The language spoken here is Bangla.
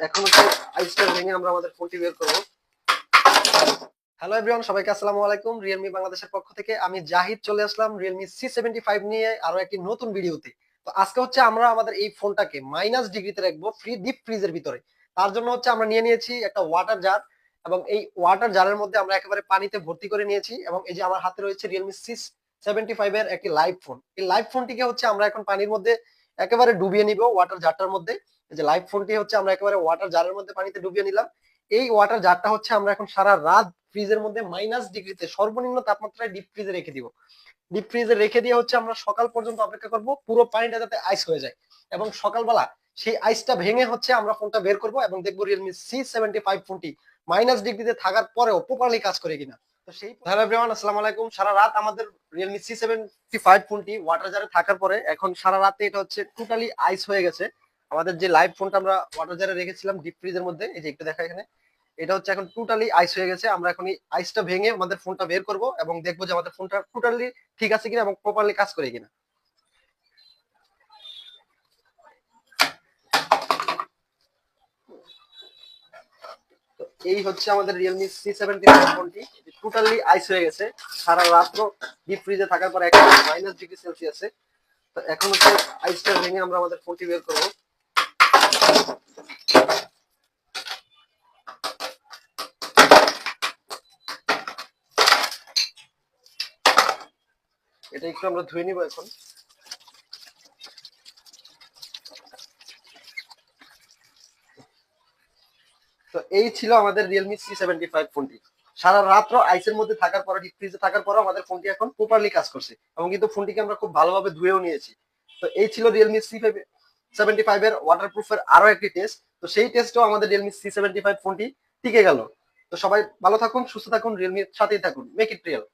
এখন হচ্ছে আইসটা ভেঙে আমরা আমাদের ফোনটি বের করবো। হ্যালো এভরিওয়ান, সবাইকে আসসালামু আলাইকুম। রিয়েলমি বাংলাদেশের পক্ষ থেকে আমি জাহিদ চলে আসলাম রিয়েলমি C75 নিয়ে আরো একটি নতুন ভিডিওতে। তো আজকে হচ্ছে আমরা আমাদের এই ফোনটাকে মাইনাস ডিগ্রিতে রাখবো ডিপ ফ্রিজের ভিতরে। তার জন্য হচ্ছে আমরা নিয়ে নিয়েছি একটা ওয়াটার জার, এবং এই ওয়াটার জারের মধ্যে আমরা একেবারে পানিতে ভর্তি করে নিয়েছি। এবং এই যে আমার হাতে রয়েছে রিয়েলমি C75 এর একটি লাইভ ফোন। এই লাইভ ফোনটিকে হচ্ছে আমরা এখন পানির মধ্যে একেবারে ডুবিয়ে নিব ওয়াটার জারটার মধ্যে। এই যে লাইভ ফোনটি হচ্ছে আমরা একেবারে ওয়াটার জারের মধ্যে পানিতে ডুবিয়ে নিলাম। এই ওয়াটার জারটা হচ্ছে আমরা এখন সারা রাত ফ্রিজের মধ্যে মাইনাস ডিগ্রিতে সর্বনিম্ন তাপমাত্রায় ডিপ ফ্রিজে রেখে দিব। ডিপ ফ্রিজে রেখে দিয়ে হচ্ছে আমরা সকাল পর্যন্ত অপেক্ষা করব পুরো পানিটা যাতে আইস হয়ে যায়, এবং সকালবেলা সেই আইসটা ভেঙে হচ্ছে আমরা ফোনটা বের করব এবং দেখবো রিয়েলমি C75 ফোনটি মাইনাস ডিগ্রিতে থাকার পরেও প্রপারলি কাজ করে কিনা। তো সেই হ্যালো এভরিওয়ান, আসসালামু আলাইকুম। সারা রাত আমাদের রিয়েলমি C75 ফোনটি ওয়াটার জারে থাকার পরে এখন সারা রাতে এটা হচ্ছে টোটালি আইস হয়ে গেছে। আমাদের যে লাইভ ফোনটা আমরা ওয়াটার জারে রেখেছিলাম ডিপ ফ্রিজের মধ্যে, এই যে একটু দেখা এখানে, এটা হচ্ছে এখন টোটালি আইস হয়ে গেছে। আমরা এখন এই আইসটা ভেঙে আমাদের ফোনটা বের করব এবং দেখবো যে আমাদের ফোনটা টোটালি ঠিক আছে কিনা এবং প্রপারলি কাজ করে কিনা। তো এই হচ্ছে আমাদের রিয়েলমি C75 ফোনটি, টোটালি আইস হয়ে গেছে সারা রাত্র ডিপ ফ্রিজে থাকার পর এখন মাইনাস ডিগ্রি সেলসিয়াসে। তো এখন হচ্ছে আইসটা ভেঙে আমরা আমাদের ফোনটি বের করব। এটা একটু আমরা ধুয়ে নিব এখন। তো এই ছিল আমাদের রিয়েলমি C75 ফোনটি। সারা রাত্র আইসের মধ্যে থাকার পরে ডিপ ফ্রিজে থাকার পরে আমাদের ফোনটি এখন প্রপারলি কাজ করছে, এবং কিন্তু ফোনটিকে আমরা খুব ভালোভাবে ধুয়েও নিয়েছি। তো এই ছিল রিয়েলমি C75 এর ওয়াটারপ্রুফের আরো একটি টেস্ট। তো সেই টেস্টও আমাদের রিয়েলমি C75 ফোনটি টিকে গেল। তো সবাই ভালো থাকুন, সুস্থ থাকুন, রিয়েলমির সাথেই থাকুন। Make it real.